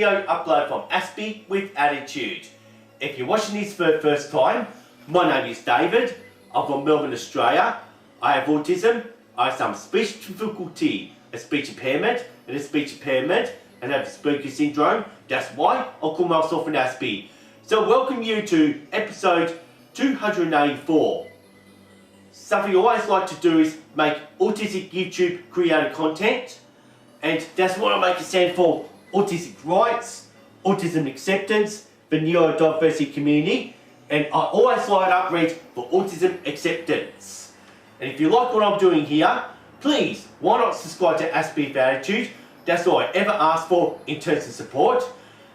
video upload from Aspie with attitude. If you're watching this for the first time, my name is David. I'm from Melbourne, Australia. I have autism, I have some speech difficulty, a speech impairment, and have Asperger's syndrome. That's why I call myself an Aspie. So welcome you to episode 284. Something I always like to do is make autistic YouTube creator content, and that's what I make it stand for: autistic rights, autism acceptance, the neurodiversity community, and I always line up red for autism acceptance. And if you like what I'm doing here, please, why not subscribe to Aspie with Attitude? That's all I ever ask for in terms of support.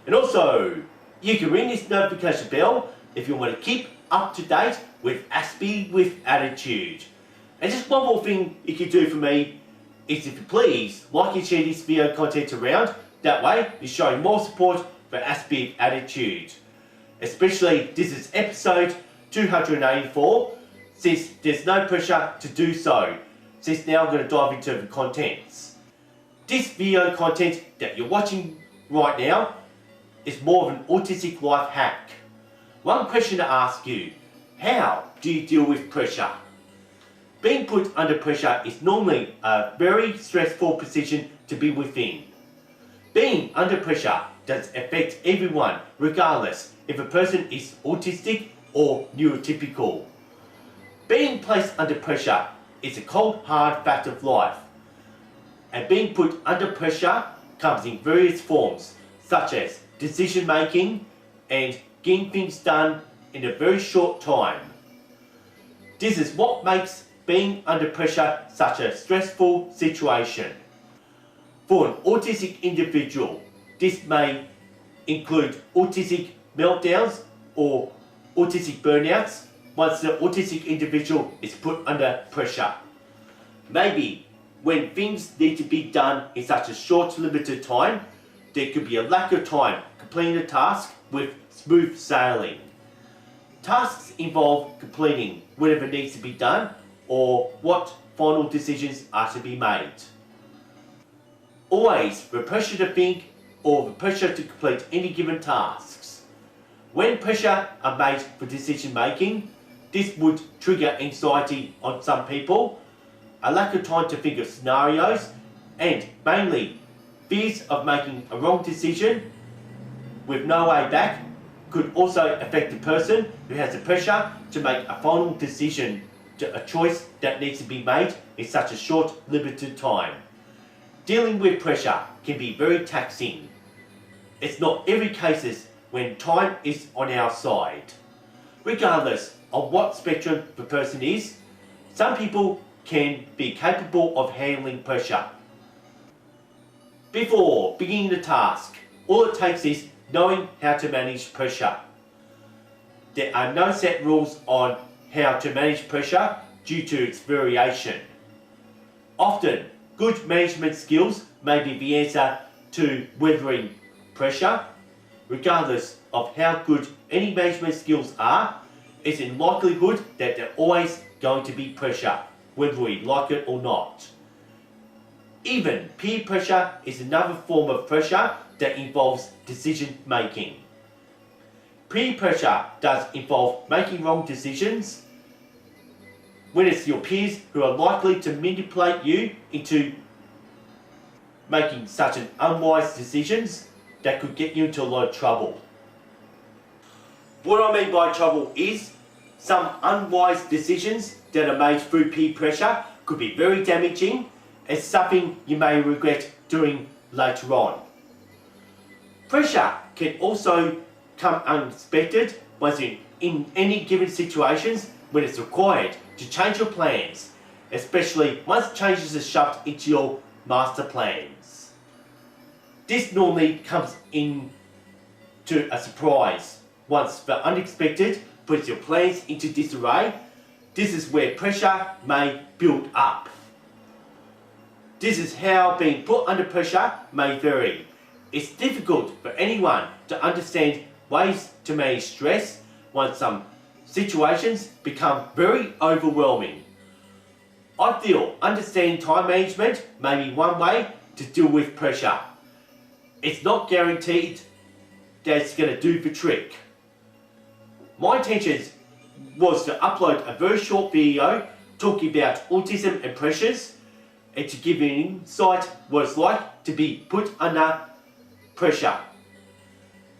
And also, you can ring this notification bell if you want to keep up to date with Aspie with Attitude. And just one more thing you can do for me is, if you please, like and share this video content around. That way, you're showing more support for Aspie with Attitude. Especially, this is episode 284, since there's no pressure to do so. Since now I'm going to dive into the contents. This video content that you're watching right now is more of an autistic life hack. One question to ask you: how do you deal with pressure? Being put under pressure is normally a very stressful position to be within. Being under pressure does affect everyone, regardless if a person is autistic or neurotypical. Being placed under pressure is a cold, hard fact of life. And being put under pressure comes in various forms, such as decision making and getting things done in a very short time. This is what makes being under pressure such a stressful situation. For an autistic individual, this may include autistic meltdowns or autistic burnouts once the autistic individual is put under pressure. Maybe when things need to be done in such a short, limited time, there could be a lack of time completing a task with smooth sailing. Tasks involve completing whatever needs to be done or what final decisions are to be made. Always the pressure to think or the pressure to complete any given tasks. When pressure are made for decision making, this would trigger anxiety on some people, a lack of time to think of scenarios, and mainly fears of making a wrong decision with no way back could also affect the person who has the pressure to make a final decision, to a choice that needs to be made in such a short, limited time. Dealing with pressure can be very taxing. It's not every case when time is on our side. Regardless of what spectrum the person is, some people can be capable of handling pressure. Before beginning the task, all it takes is knowing how to manage pressure. There are no set rules on how to manage pressure due to its variation. Often, good management skills may be the answer to weathering pressure. Regardless of how good any management skills are, it's in likelihood that there's always going to be pressure, whether we like it or not. Even peer pressure is another form of pressure that involves decision making. Peer pressure does involve making wrong decisions when it's your peers who are likely to manipulate you into making such an unwise decisions that could get you into a lot of trouble. What I mean by trouble is some unwise decisions that are made through peer pressure could be very damaging and something you may regret doing later on. Pressure can also come unexpected once in any given situations when it's required to change your plans, especially once changes are shoved into your master plans. This normally comes in to a surprise. Once the unexpected puts your plans into disarray, this is where pressure may build up. This is how being put under pressure may vary. It's difficult for anyone to understand ways to manage stress once some situations become very overwhelming. I feel understanding time management may be one way to deal with pressure. it's not guaranteed that it's going to do the trick. My intention was to upload a very short video talking about autism and pressures, and to give you an insight what it's like to be put under pressure,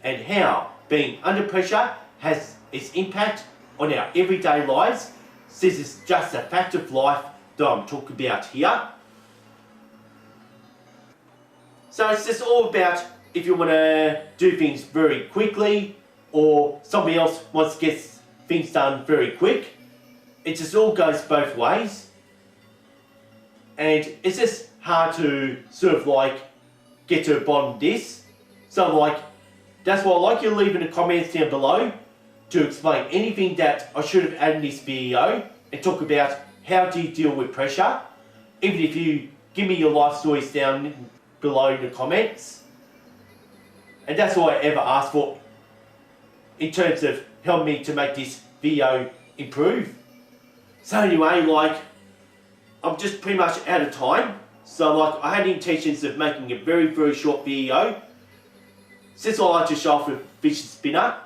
and how being under pressure has its impact on our everyday lives, since it's just a fact of life that I'm talking about here. So it's just all about if you want to do things very quickly, or somebody else wants to get things done very quick. It just all goes both ways. And it's just hard to sort of like get to the bottom of this. So like, that's why I'd like you to leave in the comments down below to explain anything that I should have added in this video, and talk about how do you deal with pressure. Even if you give me your life stories down below in the comments. And that's all I ever ask for in terms of helping me to make this video improve. So anyway, like, I'm just pretty much out of time. So like, I had intentions of making a very, very short video, since I like to show off a fish spinner,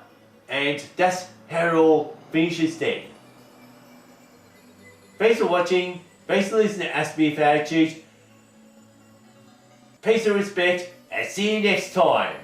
and that's how it all finishes then. Thanks for watching, thanks for listening to Aspie with Attitude. Peace and respect, and see you next time.